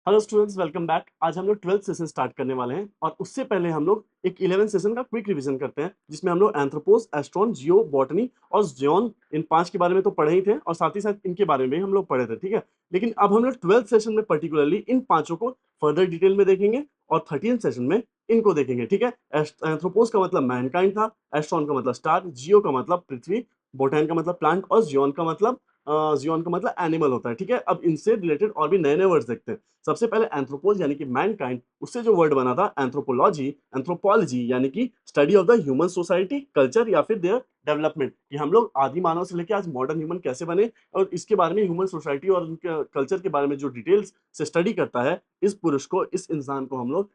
Hello students, welcome back. आज हम लोग 12th सेशन स्टार्ट करने वाले हैं और उससे पहले हम लोग एक 11th सेशन का क्विक रिवीजन करते हैं, जिसमें हम लोग एंथ्रोपोस, एस्ट्रॉन, जियो, बॉटनी और जियोन, इन 5 के बारे में तो पढ़े ही थे और साथ ही साथ इनके बारे में हम लोग पढ़े थे, ठीक है। लेकिन अब हम लोग 12th सेशन में पर्टिकुलरली इन पांचों को फर्दर डिटेल में देखेंगे और 13th सेशन में इनको देखेंगे, ठीक है। एंथ्रोपोस का मतलब मैनकाइंड था, एस्ट्रॉन का मतलब स्टार, जियो का मतलब पृथ्वी, बोटैन का मतलब प्लांट और जियोन का मतलब एनिमल होता है, ठीक है। अब इनसे रिलेटेड और भी नए नए वर्ड्स देखते हैं। सबसे पहले एंथ्रोपोज यानी कि मैनकाइंड, उससे जो वर्ड बना था एंथ्रोपोलॉजी, एंथ्रोपोलॉजी यानी कि study of the human society, culture या फिर देयर डेवलपमेंट, कि हम लोग आदि मानव से लेकर आज मॉडर्न ह्यूमन कैसे बने और इसके बारे में ह्यूमन सोसाइटी और उनके कल्चर के बारे में जो डिटेल्स से स्टडी करता है, इस पुरुष को, इस इंसान को हम लोग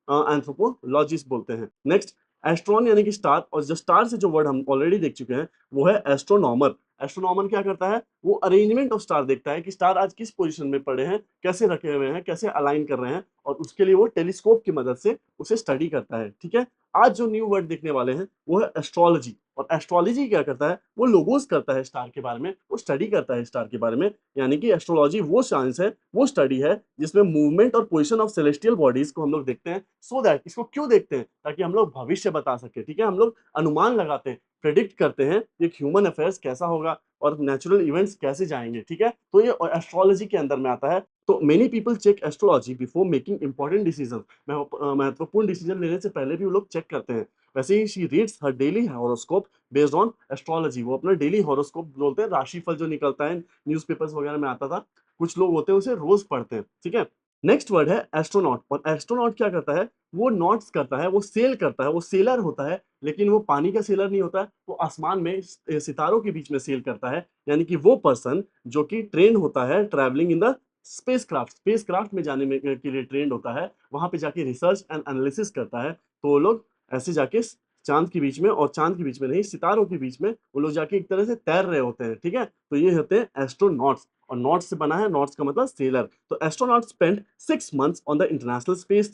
एंथ्रोपोलॉजिस्ट बोलते हैं। नेक्स्ट, एस्ट्रॉन यानी कि स्टार, और जो स्टार से जो वर्ड हम ऑलरेडी देख चुके हैं वो है एस्ट्रोनॉमर। एस्ट्रोनॉमर क्या करता है? वो अरेंजमेंट ऑफ स्टार देखता है कि स्टार आज किस पोजीशन में पड़े हैं, कैसे रखे हुए हैं, कैसे अलाइन कर रहे हैं, और उसके लिए वो टेलीस्कोप की मदद से उसे स्टडी करता है, ठीक है। आज जो न्यू वर्ड देखने वाले हैं वो है एस्ट्रोलॉजी। और एस्ट्रोलॉजी क्या करता है? वो लोगोस करता है स्टार के बारे में, वो स्टडी करता है स्टार के बारे में। यानी कि एस्ट्रोलॉजी वो साइंस है, वो स्टडी है जिसमें मूवमेंट और पोजिशन ऑफ सेलेस्टियल बॉडीज को हम लोग देखते हैं। सो दैट, इसको क्यों देखते हैं? ताकि हम लोग भविष्य बता सके, ठीक है। हम लोग अनुमान लगाते हैं, प्रेडिक्ट करते हैं एक ह्यूमन अफेयर्स कैसा होगा और नेचुरल इवेंट्स कैसे जाएंगे, ठीक है। तो ये एस्ट्रोलॉजी के अंदर में आता है। तो many people check astrology before making important decision. महत्वपूर्ण डिसीजन लेने से पहले भी वो लोग चेक करते हैं। वैसे ही she reads her daily horoscope based on astrology. वो अपना डेली हॉरोस्कोप बोलते हैं, राशिफल जो निकलता है न्यूज़पेपर्स वगैरह में आता था, कुछ लोग होते हैं उसे रोज पढ़ते हैं, ठीक है। नेक्स्ट वर्ड है एस्ट्रोनॉट। और एस्ट्रोनॉट क्या करता है? वो नॉट्स करता है, वो सेल करता है, वो सेलर होता है। लेकिन वो पानी का सेलर नहीं होता है, वो आसमान में सितारों के बीच में सेल करता है। यानी कि वो पर्सन जो कि ट्रेन होता है travelling in the space craft में जाने में के लिए ट्रेंड होता है, वहां पे जाके रिसर्च एंड एनालिसिस करता है। तो वो लोग ऐसे जाके चांद के बीच में, और चांद के बीच में नहीं, सितारों के बीच में वो लोग जाके एक तरह से तैर रहे होते हैं, ठीक है। तो ये होते हैं एस्ट्रोनॉट्स। और नॉट्स से बना है, नॉट्स का मतलब सेलर। तो astronaut spend 6 months on the international space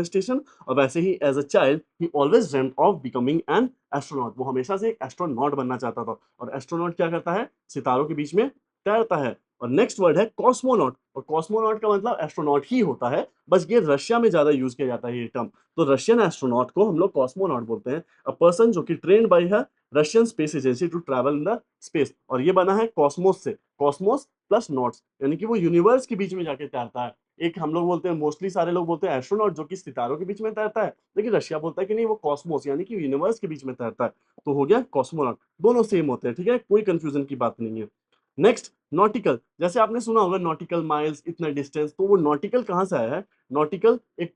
station. और वैसे ही as a child he always dreamed of becoming an astronaut. वो हमेशा से एक एस्ट्रोनॉट बनना चाहता था। और एस्ट्रोनॉट क्या करता है? सितारों के बीच में तैरता है। और नेक्स्ट वर्ड है कॉस्मोनॉट। और कॉस्मोनॉट का मतलब एस्ट्रोनॉट ही होता है, बस ये रशिया में ज्यादा यूज किया जाता है ये टर्म। तो रशियन एस्ट्रोनॉट को हम लोग कॉस्मोनॉट बोलते हैं। अ पर्सन जो कि ट्रेन्ड बाय है Russian space agency to travel in the space. और ये बना है कॉस्मोस से, कॉस्मोस प्लस नॉट्स, यानी कि वो यूनिवर्स के बीच में जाके तैरता है। एक हम लोग बोलते हैं, मोस्टली सारे लोग बोलते हैं एस्ट्रोनॉट जो कि सितारों के बीच में तैरता है, लेकिन रशिया बोलता है कि नहीं, वो कॉस्मोस यानी कि यूनिवर्स के बीच में तैरता है। तो हो गया कॉस्मोनॉट। दोनों सेम होते हैं, ठीक है, कोई कंफ्यूजन की बात नहीं है। Next, nautical. जैसे आपने सुना होगा नॉटिकल माइल्स, इतना डिस्टेंस, तो वो नॉटिकल कहाँ से आया है? नॉटिकल एक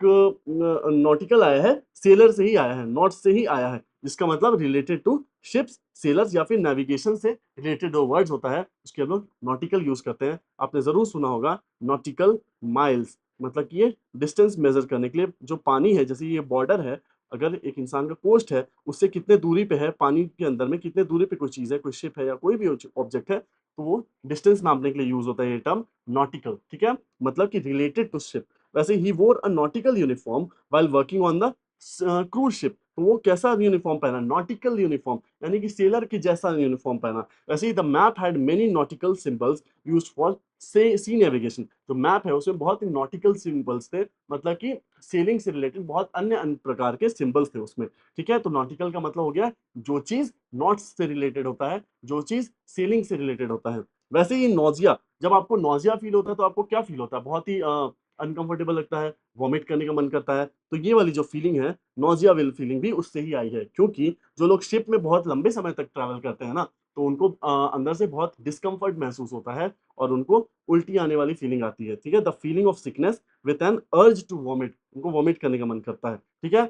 नॉटिकल आया है, सेलर से ही आया है, नॉट से ही आया है, जिसका मतलब रिलेटेड टू शिप्स, सेलर्स या फिर नेविगेशन से रिलेटेड जो वर्ड्स होता है उसके हम लोग नॉटिकल यूज करते हैं। आपने जरूर सुना होगा नॉटिकल माइल्स, मतलब कि ये डिस्टेंस मेजर करने के लिए जो पानी है, जैसे ये बॉर्डर है, अगर एक इंसान का कोस्ट है, उससे कितने दूरी पे है, पानी के अंदर में कितने दूरी पे कोई चीज है, कोई शिप है या कोई भी ऑब्जेक्ट है, तो वो डिस्टेंस नापने के लिए यूज होता है ये टर्म नॉटिकल, ठीक है, मतलब कि रिलेटेड टू शिप। वैसे ही wore a nautical uniform while working on the cruise ship. तो वो कैसा यूनिफॉर्म पहना? नॉटिकल यूनिफॉर्म, यानी कि सेलर के जैसा यूनिफॉर्म पहना। वैसे ही the map had many nautical symbols used for से सी नेविगेशन। जो मैप है उसमें बहुत ही नॉटिकल सिंबल्स थे, मतलब कि सेलिंग से रिलेटेड बहुत अन्य अन्य प्रकार के सिंबल्स थे उसमें, ठीक है। तो नॉटिकल का मतलब हो गया जो चीज नॉट्स से रिलेटेड होता है, जो चीज सेलिंग से रिलेटेड होता है। वैसे ही नोजिया, जब आपको नोजिया फील होता है तो आपको क्या फील होता है? बहुत ही अनकंफर्टेबल लगता है, वॉमिट करने का मन करता है। तो ये वाली जो फीलिंग है, नोजिया वाली फीलिंग भी उससे ही आई है, क्योंकि जो लोग शिप में बहुत लंबे समय तक ट्रैवल करते हैं ना, तो उनको अंदर से बहुत डिस्कम्फर्ट महसूस होता है और उनको उल्टी आने वाली फीलिंग आती है, ठीक है। The feeling of sickness with an urge to vomit, उनको वॉमिट करने का मन करता है, ठीक है।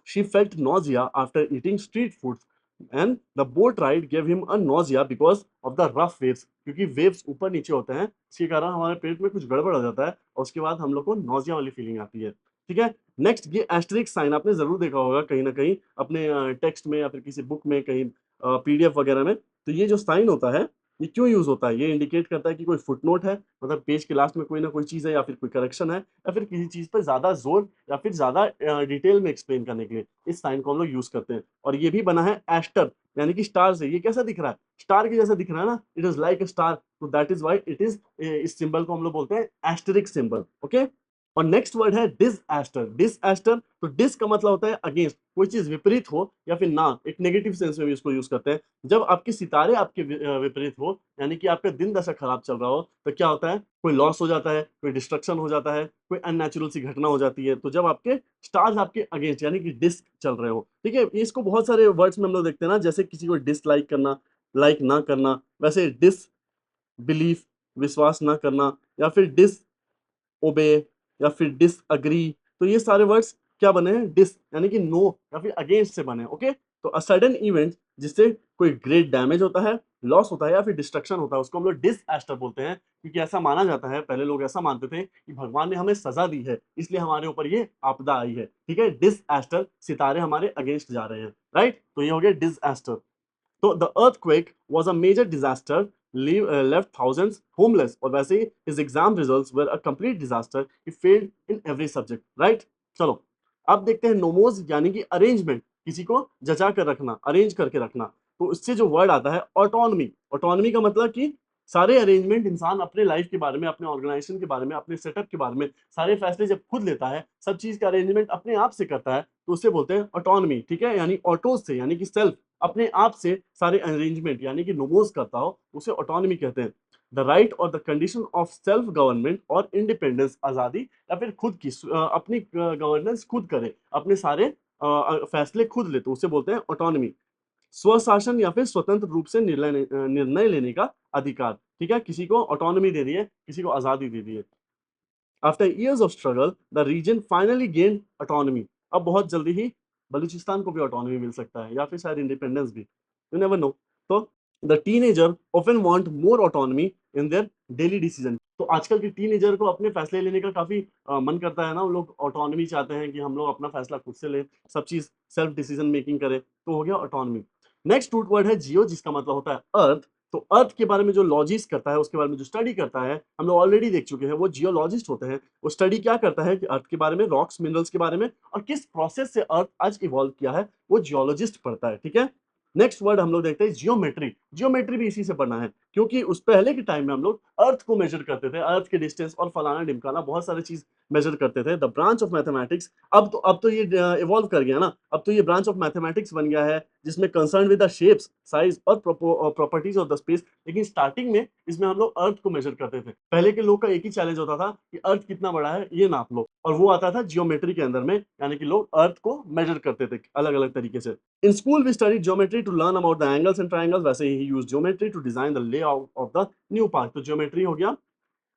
She felt nausea after eating street foods and the boat ride gave him a nausea because of the rough waves। क्योंकि waves ऊपर नीचे होते हैं, इसके कारण हमारे पेट में कुछ गड़बड़ हो जाता है और उसके बाद हम लोग को nausea वाली फीलिंग आती है, ठीक है। नेक्स्ट, ये एस्टेरिक साइन आपने जरूर देखा होगा कहीं ना कहीं अपने टेक्स्ट में या फिर किसी बुक में, कहीं पीडीएफ वगैरह में। तो ये जो साइन होता है ये क्यों यूज़ होता है? ये इंडिकेट करता है कि कोई फुटनोट है, मतलब पेज के लास्ट में कोई ना कोई चीज़ है या फिर कोई करेक्शन है या फिर किसी चीज़ पे ज़्यादा ज़ोर या फिर ज़्यादा डिटेल में एक्सप्लेन करने के लिए इस साइन को हम लोग यूज़ करते हैं। और ये भी बना है एस्टर यानी कि स्टार से। ये कैसा दिख रहा है? स्टार के जैसा दिख रहा है ना? It is like a star, तो that is why it is इस सिंबल को हम लोग बोलते हैं एस्टेरिस्क सिंबल, ओके? और नेक्स्ट वर्ड है डिसएस्टर। डिसएस्टर, तो डिस का मतलब होता है अगेंस्ट, कोई चीज़ विपरीत हो या फिर ना, एक नेगेटिव सेंस में भी इसको यूज़ करते हैं। जब आपके सितारे आपके विपरीत हो, यानी कि आपका दिन दशा खराब चल रहा हो, तो क्या होता है? कोई लॉस हो जाता है, कोई डिस्ट्रक्शन हो जाता है, कोई अननेचुरल सी घटना हो जाती है। तो जब आपके स्टार्स आपके अगेंस्ट यानी कि डिस चल रहे हो, ठीक है? इसको बहुत सारे वर्ड्स में हम लोग देखते हैं ना, जैसे किसी को डिसलाइक करना, लाइक ना करना, वैसे डिसबिलीफ, विश्वास ना करना, या फिर ओबे या फिर डिसएग्री। तो ये सारे वर्ड्स क्या बने हैं? डिस यानी कि नो या फिर अगेंस्ट से बने हैं, ओके? तो अ सडन इवेंट जिससे कोई ग्रेट डैमेज होता है, लॉस होता है या फिर डिस्ट्रक्शन होता है, उसको हम लोग डिसएस्टर बोलते हैं। क्योंकि ऐसा माना जाता है, पहले लोग ऐसा मानते थे कि भगवान ने हमें सजा दी है, इसलिए हमारे ऊपर ये आपदा आई है, ठीक है? डिसएस्टर, सितारे हमारे अगेंस्ट जा रहे हैं, राइट? तो ये हो गया डिसएस्टर। तो the earthquake was a major disaster, left thousands homeless. और वैसे ही his exam results were a complete disaster, he failed in every subject, right? चलो अब देखते हैं नोमोज यानी कि अरेंजमेंट, किसी को जचा कर रखना, अरेंज करके रखना। तो इससे जो वर्ड आता है ऑटोनॉमी। ऑटोनॉमी का मतलब कि सारे अरेंजमेंट इंसान अपने लाइफ के बारे में, अपने ऑर्गेनाइजेशन के बारे में, अपने सेटअप के बारे में सारे फैसले जब खुद लेता है, सब चीज का अरेंजमेंट अपने आप से करता है, तो उसे बोलते हैं ऑटोनॉमी, ठीक है? यानी ऑटो से यानी कि सेल्फ, अपने आप से सारे अरेंजमेंट यानी कि नोमोज करता हो, उसे ऑटोनॉमी कहते हैं। द राइट और the condition of self government और इंडिपेंडेंस, आजादी या फिर खुद की अपनी गवर्नेंस खुद करे, अपने सारे फैसले खुद ले, तो उसे बोलते हैं ऑटोनॉमी। स्वशासन या फिर स्वतंत्र रूप से निर्णय लेने का अधिकार, ठीक है? किसी को ऑटोनॉमी दे दी है, किसी को आजादी दे दी है। After years of struggle the region finally gain autonomy. अब बहुत जल्दी ही बलूचिस्तान को भी ऑटोनॉमी मिल सकता है या फिर शायद इंडिपेंडेंस भी, यू नेवर नो। तो the teenager often want more autonomy in their daily decision. तो आजकल के टीनेजर को अपने फैसले लेने का काफी मन करता है ना, वो लोग ऑटोनॉमी चाहते हैं कि हम लोग अपना फैसला खुद से लें, सब चीज सेल्फ डिसीजन मेकिंग करें, तो हो गया ऑटोनॉमी। नेक्स्ट रूट वर्ड है जियो, जिसका मतलब होता है अर्थ। तो अर्थ के बारे में जो लॉजिस्ट करता है, उसके बारे में जो स्टडी करता है, हम लोग ऑलरेडी देख चुके हैं, वो जियोलॉजिस्ट होते हैं। वो स्टडी क्या करता है कि अर्थ के बारे में, रॉक्स मिनरल्स के बारे में, और किस प्रोसेस से अर्थ आज इवॉल्व किया है, वो जियोलॉजिस्ट पढ़ता है, ठीक है? नेक्स्ट वर्ड हम लोग देखते हैं जियोमेट्री। जियोमेट्री भी इसी से पढ़ना है, क्योंकि उस पहले के टाइम में हम लोग अर्थ को मेजर करते थे, अर्थ के डिस्टेंस और फलाना ढिमकाना बहुत सारी चीज मेजर करते थे। द ब्रांच ऑफ मैथमेटिक्स, अब तो ये इवॉल्व कर गया ना, अब तो ये ब्रांच ऑफ मैथमेटिक्स बन गया है, जिसमें concern with the shapes, size और प्रॉपर्टीज ऑफ द स्पेस। लेकिन स्टार्टिंग में इसमें हम लोग अर्थ को मेजर करते थे। पहले के लोग का एक ही चैलेंज होता था कि अर्थ कितना बड़ा है ये नाप लो, और वो आता था जियोमेट्री के अंदर में, यानी कि लोग अर्थ को मेजर करते थे अलग अलग तरीके से। In school we study geometry to learn about the angles and triangles, वैसे ही use geometry to design the layout of the new park. तो ज्योमेट्री हो गया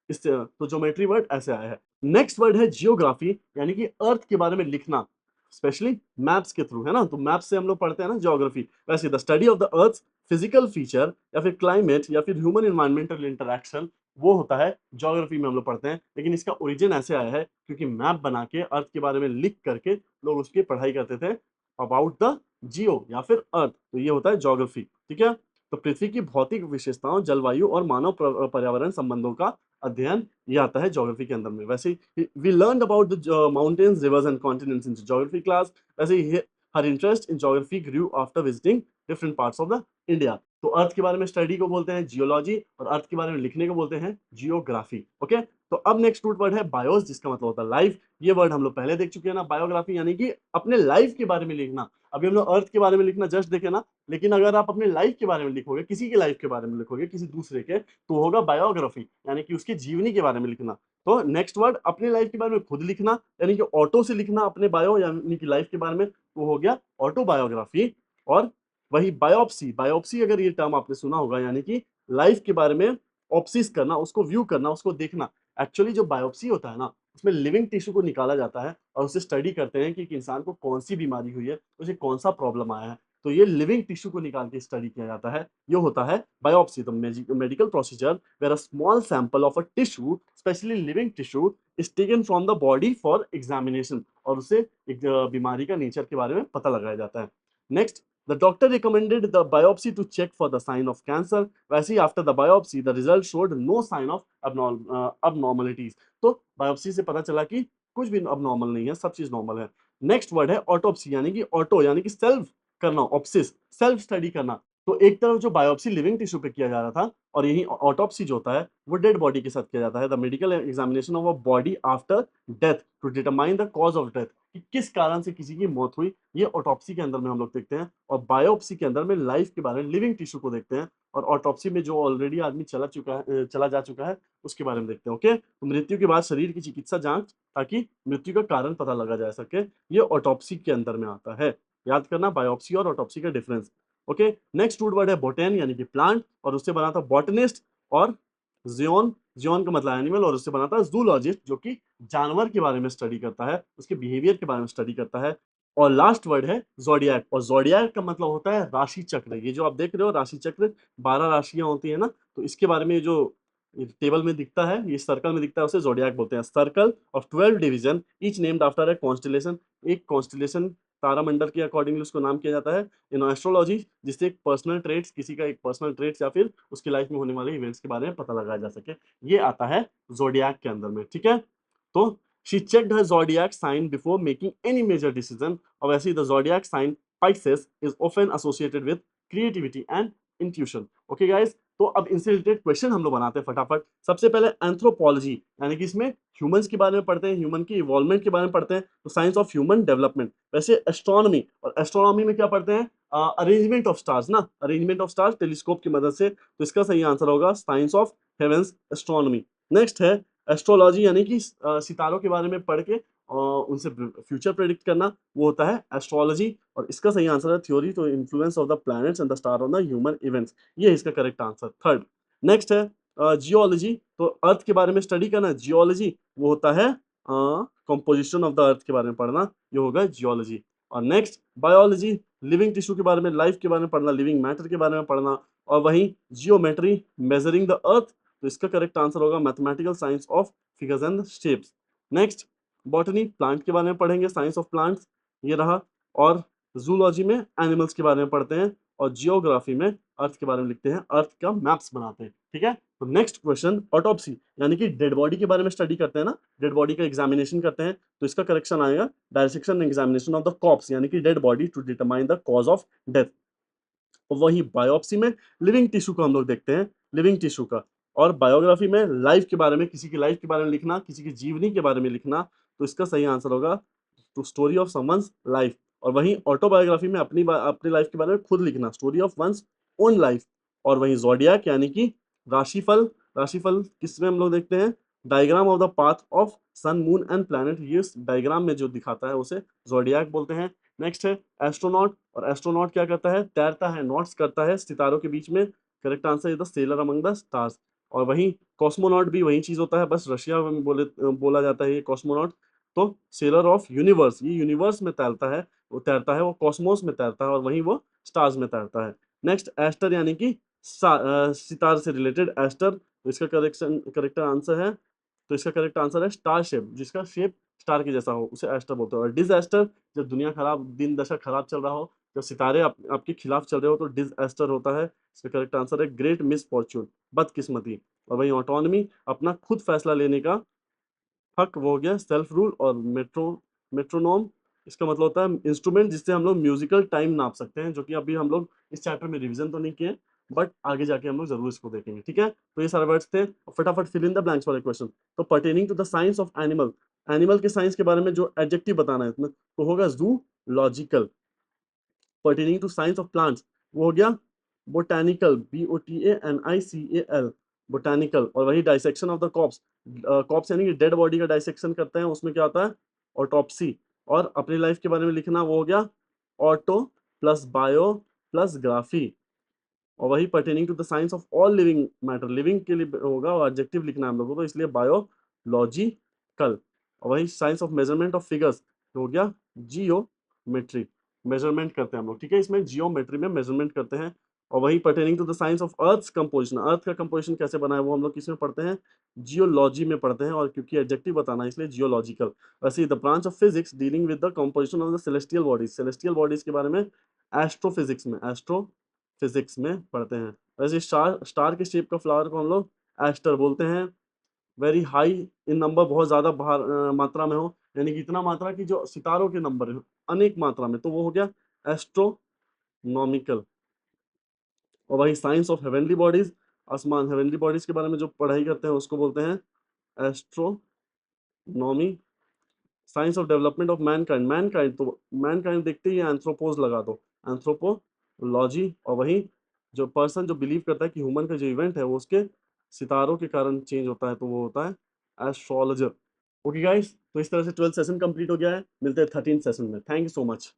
इससे, तो ज्योमेट्री वर्ड ऐसे आया है। नेक्स्ट वर्ड है जियोग्राफी, यानी कि अर्थ के बारे में लिखना, स्पेशली मैप्स के थ्रू, है ना? तो मैप से हम लोग पढ़ते हैं ना ज्योग्राफी। वैसे the study of the earth physical feature या फिर क्लाइमेट या फिर ह्यूमन एनवायरमेंटल इंटरेक्शन, वो होता है ज्योग्राफी में हम लोग पढ़ते हैं। लेकिन इसका ओरिजिन ऐसे आया है क्योंकि मैप बना के अर्थ के बारे में लिख करके लोग उसकी पढ़ाई करते थे अबाउट द जियो या फिर अर्थ, तो ये होता है ज्योग्राफी, ठीक है? तो पृथ्वी की भौतिक विशेषताओं, जलवायु और मानव पर्यावरण संबंधों का अध्ययन, ये आता है ज्योग्राफी के अंदर में। वैसे ही we learn about the mountains, rivers and continents in geography class. वैसे ही her interest in geography grew after visiting different parts of the India. तो अर्थ के बारे में स्टडी को बोलते हैं जियोलॉजी, और अर्थ के बारे में लिखने को बोलते हैं जियोग्राफी, ओके? तो अब नेक्स्ट रूट वर्ड है बायोस, जिसका मतलब होता है लाइफ। ये वर्ड हम लोग पहले देख चुके हैं ना, बायोग्राफी यानी कि अपने लाइफ के बारे में लिखना। अभी हम लोग अर्थ के बारे में लिखना जस्ट देखे ना, लेकिन अगर आप अपने लाइफ के बारे में लिखोगे, किसी के लाइफ के बारे में लिखोगे, किसी दूसरे के, तो होगा बायोग्राफी, यानी कि उसकी जीवनी के बारे में लिखना। तो नेक्स्ट वर्ड अपने लाइफ के बारे में खुद लिखना, यानी कि ऑटो से लिखना अपने बायो यानी कि लाइफ के बारे में, तो हो गया ऑटोबायोग्राफी। और वही बायोप्सी, बायोप्सी अगर ये टर्म आपने सुना होगा, यानी कि लाइफ के बारे में ऑप्सिस करना, उसको व्यू करना, उसको देखना। एक्चुअली जो बायोप्सी होता है ना, उसमें लिविंग टिश्यू को निकाला जाता है और उसे स्टडी करते हैं कि इंसान को कौन सी बीमारी हुई है, उसे कौन सा प्रॉब्लम आया है, तो ये लिविंग टिश्यू को निकाल के स्टडी किया जाता है, ये होता है बायोप्सी। तो medical procedure where a small sample of a tissue, specially living tissue, is taken from the body for examination, और उसे एक बीमारी का नेचर के बारे में पता लगाया जाता है। Next the doctor recommended the biopsy to check for the sign of cancer. वैसे ही after the biopsy the result showed no sign of abnormalities। तो बायोप्सी से पता चला कि कुछ भी अबनॉर्मल नहीं है, सब चीज नॉर्मल है। नेक्स्ट वर्ड है ऑटोप्सी, यानी कि ऑटो यानी कि सेल्फ करना, ऑप्सिस सेल्फ स्टडी करना। तो एक तरफ जो बायोप्सी लिविंग टिश्यू पे किया जा रहा था, और यही ऑटोप्सी जो होता है वो डेड बॉडी के साथ किया जाता है। The medical examination of a body after death to determine the cause of death, कि किस कारण से किसी की मौत हुई, ये ऑटोप्सी के अंदर में हम लोग देखते हैं। और बायोप्सी के अंदर में लाइफ के बारे में, लिविंग टिश्यू को देखते हैं। और ऑटोप्सी में जो ऑलरेडी आदमी चला जा चुका है उसके बारे में देखते हैं। ओके, तो मृत्यु के बाद शरीर की चिकित्सा जांच, ताकि मृत्यु का कारण पता लगा जा सके, ये ऑटोप्सी के अंदर में आता है। याद करना बायोप्सी और ऑटोप्सी का difference. Okay, next root word है बोटेन, यानी कि प्लांट, और उससे बना था बॉटनिस्ट। और जियोन, जियोन का मतलब एनिमल, और उससे बना था जूलॉजिस्ट, जो कि जानवर के बारे में स्टडी करता है, उसके बिहेवियर के बारे में स्टडी करता है। और लास्ट वर्ड है जोडियक, और जोडियक का मतलब होता है राशि चक्र। ये जो आप देख रहे हो राशि चक्र, 12 राशियां होती है ना, तो इसके बारे में जो टेबल में दिखता है, ये सर्कल में दिखता है, उसे जोडियक बोलते हैं। Circle of 12 division, each named after a constellation. एक कॉन्स्टेलेशन तारामंडल के अकॉर्डिंगली उसको नाम किया जाता है इन एस्ट्रोलॉजी, जिससे एक पर्सनल ट्रेट्स, किसी का एक पर्सनल ट्रेट्स या फिर उसकी लाइफ में होने वाले इवेंट्स के बारे में पता लगाया जा सके, ये आता है जोडियक के अंदर में। ठीक है, तो she checked her zodiac sign before making any major decision. और वैसे ही the zodiac sign Pisces is often associated with creativity and intuition. Okay guys, तो अब इनसे रिलेटेड क्वेश्चन हम लोग बनाते हैं फटाफट। सबसे पहले एंथ्रोपोलॉजी, यानी कि इसमें ह्यूमंस के बारे में पढ़ते हैं, ह्यूमन की इवॉल्वमेंट के बारे में पढ़ते हैं, तो साइंस ऑफ ह्यूमन डेवलपमेंट। वैसे एस्ट्रोनॉमी, और एस्ट्रोनॉमी में क्या पढ़ते हैं, अरेंजमेंट ऑफ स्टार्स ना, अरेंजमेंट ऑफ स्टार्स टेलीस्कोप की मदद से। तो इसका सही आंसर होगा science of heavens astronomy. Next है एस्ट्रोलॉजी, यानी कि सितारों के बारे में पढ़ के उनसे फ्यूचर प्रेडिक्ट करना, वो होता है एस्ट्रोलॉजी। और इसका सही आंसर है theory to influence of the planets and the star on the human events, ये है इसका करेक्ट आंसर, थर्ड। नेक्स्ट है जियोलॉजी, तो अर्थ के बारे में स्टडी करना, जियोलॉजी वो होता है कंपोजिशन ऑफ द अर्थ के बारे में पढ़ना, ये होगा जियोलॉजी। और नेक्स्ट बायोलॉजी, लिविंग टिश्यू के बारे में, लाइफ के बारे में पढ़ना, लिविंग मैटर के बारे में पढ़ना। और वहीं जियोमेट्री, मेजरिंग द अर्थ, तो इसका करेक्ट आंसर होगा mathematical science of figures and shapes. Next botany, plant के बारे में पढ़ेंगे, साइंस ऑफ प्लांट्स ये रहा। और जूलॉजी में एनिमल्स के बारे में पढ़ते हैं, और जियोग्राफी में अर्थ के बारे में लिखते हैं, अर्थ का मैप्स बनाते हैं। ठीक है, तो नेक्स्ट क्वेश्चन ऑटोप्सी, यानी कि डेड बॉडी के बारे में स्टडी करते हैं ना, डेड बॉडी का एग्जामिनेशन करते हैं, तो इसका करेक्शन आएगा dissection examination of the corpse, यानी कि dead body to determine the cause of death. और वही बायोप्सी में लिविंग टिश्यू को हम लोग देखते हैं, लिविंग टिश्यू का। और बायोग्राफी में लाइफ के बारे में, किसी की लाइफ के बारे में लिखना, किसी की जीवनी के बारे में लिखना, तो इसका सही आंसर होगा to story of someone's life. और वहीं ऑटोबायोग्राफी में अपनी लाइफ के बारे में खुद लिखना, story of one's own life. और वहीं जोडियक, यानी कि राशिफल, राशिफल किसमें हम लोग देखते हैं, diagram of the path of sun moon and planet, ये डायग्राम में जो दिखाता है उसे जोडियक बोलते हैं। नेक्स्ट है एस्ट्रोनॉट, और एस्ट्रोनॉट क्या करता है, तैरता है, नॉट्स करता है सितारों के बीच में। Correct answer is the seller among the stars. और वहीं कॉस्मोनॉट भी वही चीज होता है, बस रशिया में बोला जाता है ये कॉस्मोनॉट। तो सेलर ऑफ यूनिवर्स, ये यूनिवर्स में तैरता है, वो कॉस्मोस में तैरता है, और वहीं वो स्टार्स में तैरता है। नेक्स्ट एस्टर, यानी कि सितार से रिलेटेड एस्टर, तो इसका करेक्ट आंसर है, तो इसका करेक्ट आंसर है स्टार शेप, जिसका शेप स्टार के जैसा हो उसे एस्टर बोलते हैं। और डिसएस्टर, जब दुनिया खराब, दिन दशा खराब चल रहा हो, जब सितारे आपके खिलाफ चल रहे हो, तो डिसएस्टर होता है। इसका करेक्ट आंसर है ग्रेट मिसफॉर्च्यून, बदकिस्मती। और वहीं ऑटोनॉमी, अपना खुद फैसला लेने का हक, वो हो गया सेल्फ रूल। और मेट्रोनोम, इसका मतलब होता है इंस्ट्रूमेंट जिससे हम लोग म्यूजिकल टाइम नाप सकते हैं, जो कि अभी हम लोग इस चैप्टर में रिवीजन तो नहीं किए, बट आगे जाके हम लोग जरूर इसको देखेंगे। ठीक है, तो ये सारे वर्ड्स थे, फटाफट फिल इन द ब्लैंक्स वाले क्वेश्चन। तो pertaining to the science of animal, animal के साइंस के बारे में जो एडजेक्टिव बताना है इसमें, तो होगा zoological. Pertaining to science of plants, वो हो गया बोटैनिकल, BOTANICAL, बोटैनिकल। और वही dissection of the corpse, corpse यानी कि डेड बॉडी का डाइसेक्शन करते हैं, उसमें क्या होता है, ऑटोप्सी। और अपनी लाइफ के बारे में लिखना, वो हो गया auto plus bio plus graphy. और वही pertaining to the science of all living matter, living के लिए होगा, और एडजेक्टिव लिखना है हम लोगों को, तो इसलिए बायोलॉजिकल। और वही science of measurement of figures, हो गया जियोमेट्री, मेजरमेंट करते हैं हम लोग। ठीक है, इसमें जियोमेट्री में मेजरमेंट करते हैं। और वही pertaining to the science of earth composition, earth का कंपोजिशन कैसे बना है वो हम लोग किसमें पढ़ते हैं, जियोलॉजी में पढ़ते हैं। और क्योंकि एडजेक्टिव बताना है इसलिए जियोलॉजिकल। वैसे the branch of physics dealing with the composition of the celestial bodies, celestial bodies के बारे में एस्ट्रोफिजिक्स में पढ़ते हैं। वैसे स्टार के शेप का फ्लावर को हम लोग एस्टर बोलते हैं। वेरी हाई इन नंबर, बहुत ज़्यादा मात्रा में हो, यानी कि इतना मात्रा कि जो सितारों के नंबर हैं अनेक मात्रा में, तो वो हो गया एस्ट्रोनॉमिकल। और वही साइंस ऑफ हेवनली बॉडीज, आसमान हेवनली बॉडीज के बारे में जो पढ़ाई करते हैं उसको बोलते हैं astronomy. Science of development of Mankind, तो मैनकाइंड देखते ही एंथ्रोपोज लगा दो, एंथ्रोपोलॉजी। और वही जो पर्सन जो बिलीव करता है कि ह्यूमन का जो इवेंट है वो उसके सितारों के कारण चेंज होता है, तो वो होता है एस्ट्रोलॉजर। ओके गाइस, तो इस तरह से 12th सेशन कंप्लीट हो गया है। मिलते हैं 13th सेशन में। Thank you so much.